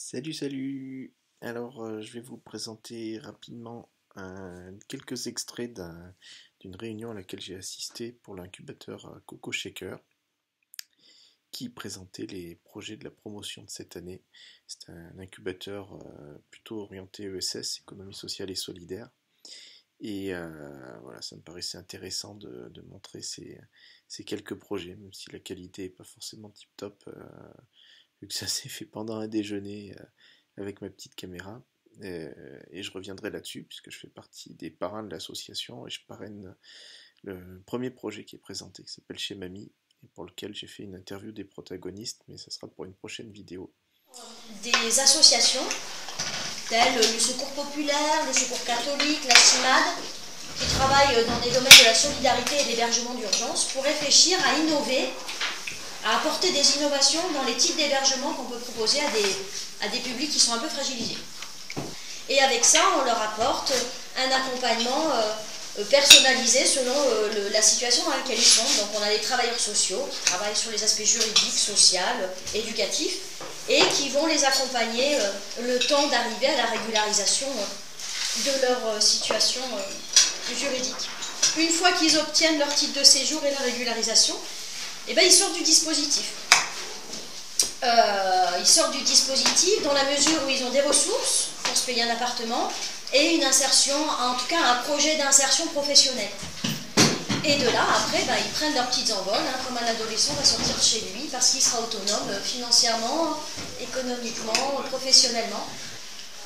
Salut, salut! Alors, je vais vous présenter rapidement quelques extraits d'une réunion à laquelle j'ai assisté pour l'incubateur Coco Shaker, qui présentait les projets de la promotion de cette année. C'est un incubateur plutôt orienté ESS, économie sociale et solidaire. Et voilà, ça me paraissait intéressant de montrer ces quelques projets, même si la qualité n'est pas forcément tip-top, vu que ça s'est fait pendant un déjeuner avec ma petite caméra. Et je reviendrai là-dessus, puisque je fais partie des parrains de l'association et je parraine le premier projet qui est présenté, qui s'appelle Chez Mamie, et pour lequel j'ai fait une interview des protagonistes, mais ça sera pour une prochaine vidéo. Des associations telles le Secours Populaire, le Secours Catholique, la CIMAD, qui travaillent dans des domaines de la solidarité et de l'hébergement d'urgence pour réfléchir à innover, à apporter des innovations dans les types d'hébergement qu'on peut proposer à des publics qui sont un peu fragilisés. Et avec ça, on leur apporte un accompagnement personnalisé selon la situation dans laquelle ils sont. Donc on a des travailleurs sociaux qui travaillent sur les aspects juridiques, sociaux, éducatifs, et qui vont les accompagner le temps d'arriver à la régularisation de leur situation juridique. Une fois qu'ils obtiennent leur titre de séjour et la régularisation, eh ben, ils sortent du dispositif. Ils sortent du dispositif dans la mesure où ils ont des ressources pour se payer un appartement et une insertion, en tout cas un projet d'insertion professionnelle. Et de là, après, ben, ils prennent leurs petites envols, comme un adolescent va sortir de chez lui parce qu'il sera autonome financièrement, économiquement, professionnellement.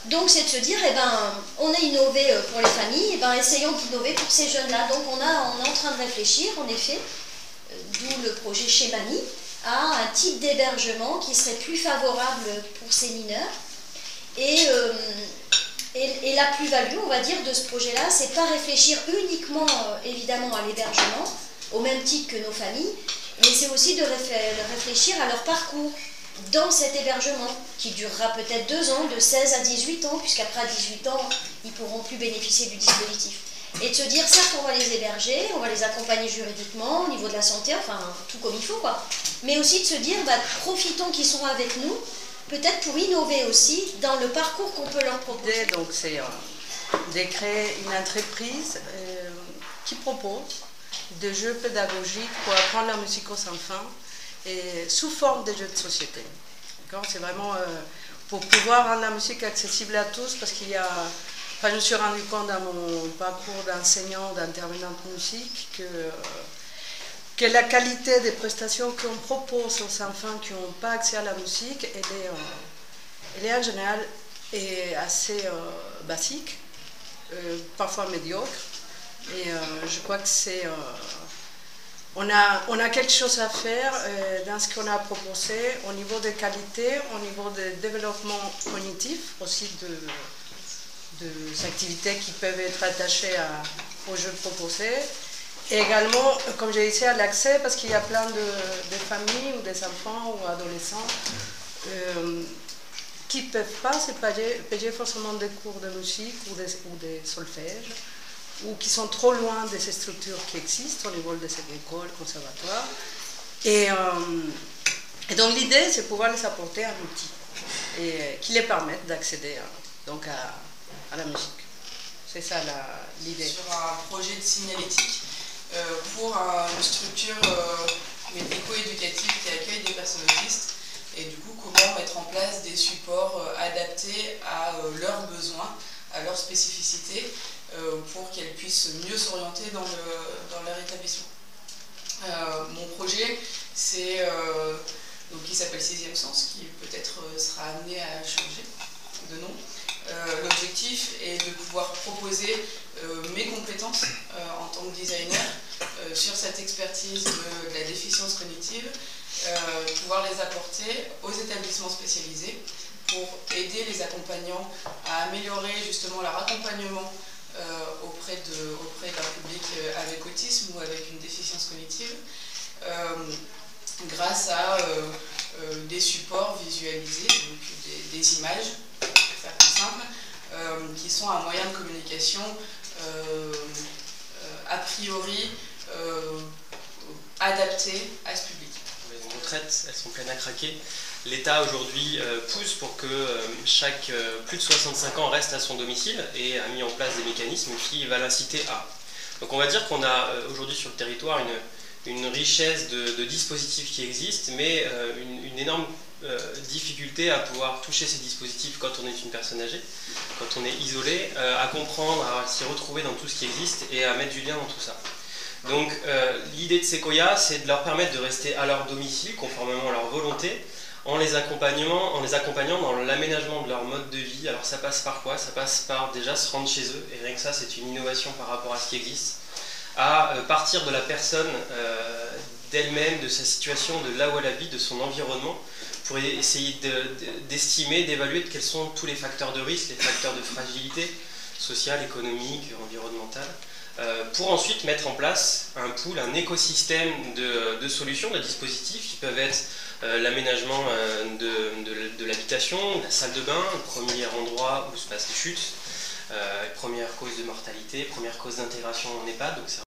Donc c'est de se dire, eh ben, on a innové pour les familles, eh ben, essayons d'innover pour ces jeunes-là. Donc on est en train de réfléchir, en effet, d'où le projet Chez Mamie, à un type d'hébergement qui serait plus favorable pour ces mineurs. Et la plus-value, on va dire, de ce projet-là, c'est pas réfléchir uniquement, évidemment, à l'hébergement, au même titre que nos familles, mais c'est aussi de réfléchir à leur parcours dans cet hébergement, qui durera peut-être 2 ans, de 16 à 18 ans, puisqu'après à 18 ans, ils ne pourront plus bénéficier du dispositif. Et de se dire, certes, on va les héberger, on va les accompagner juridiquement, au niveau de la santé, enfin, tout comme il faut, quoi. Mais aussi de se dire, bah, profitons qu'ils sont avec nous, peut-être pour innover aussi dans le parcours qu'on peut leur proposer. Donc c'est de créer une entreprise qui propose des jeux pédagogiques pour apprendre la musique aux enfants et sous forme de jeux de société. C'est vraiment pour pouvoir rendre la musique accessible à tous, parce qu'il y a... Enfin, je me suis rendu compte dans mon parcours d'enseignant, d'intervenante musique, que la qualité des prestations qu'on propose aux enfants qui n'ont pas accès à la musique, elle est en général assez basique, parfois médiocre. Et je crois que c'est... on a quelque chose à faire dans ce qu'on a proposé au niveau de qualité, au niveau de développement cognitif, aussi des activités qui peuvent être attachées aux jeux proposés. Et également, comme j'ai dit, à l'accès, parce qu'il y a plein de familles ou des enfants ou adolescents qui ne peuvent pas se payer forcément des cours de musique ou des solfèges, ou qui sont trop loin de ces structures qui existent au niveau des écoles, conservatoires. Et donc l'idée, c'est pouvoir les apporter un outil qui les permette d'accéder donc à la musique. C'est ça l'idée. Sur un projet de signalétique pour une structure médico-éducative qui accueille des personnes autistes, et du coup comment mettre en place des supports adaptés à leurs besoins, à leurs spécificités, pour qu'elles puissent mieux s'orienter dans leur établissement. Mon projet, c'est qui s'appelle 6e Sens, qui peut-être sera amené à changer de nom. L'objectif est de pouvoir proposer mes compétences en tant que designer sur cette expertise de la déficience cognitive, pouvoir les apporter aux établissements spécialisés pour aider les accompagnants à améliorer justement leur accompagnement auprès d'un public avec autisme ou avec une déficience cognitive, grâce à des supports visualisés, donc des images, pour faire plus simple, qui sont un moyen de communication a priori adapté à ce public. Les maisons de retraite, elles sont pleines à craquer. l'État aujourd'hui pousse pour que chaque plus de 65 ans reste à son domicile et a mis en place des mécanismes qui va l'inciter à. Donc on va dire qu'on a aujourd'hui sur le territoire une richesse de dispositifs qui existent, mais une énorme difficulté à pouvoir toucher ces dispositifs quand on est une personne âgée, quand on est isolé, à comprendre, à s'y retrouver dans tout ce qui existe et à mettre du lien dans tout ça. Donc l'idée de Sequoia, c'est de leur permettre de rester à leur domicile, conformément à leur volonté, en les accompagnant dans l'aménagement de leur mode de vie. Alors ça passe par quoi? Ça passe par déjà se rendre chez eux, et rien que ça c'est une innovation par rapport à ce qui existe, à partir de la personne d'elle-même, de sa situation, de là où elle habite, de son environnement, pour essayer d'estimer, d'évaluer quels sont tous les facteurs de risque, les facteurs de fragilité sociale, économique, environnementale, pour ensuite mettre en place un pool, un écosystème de solutions, de dispositifs qui peuvent être l'aménagement de l'habitation, la salle de bain, le premier endroit où se passent les chutes, première cause de mortalité, première cause d'intégration en EHPAD. Donc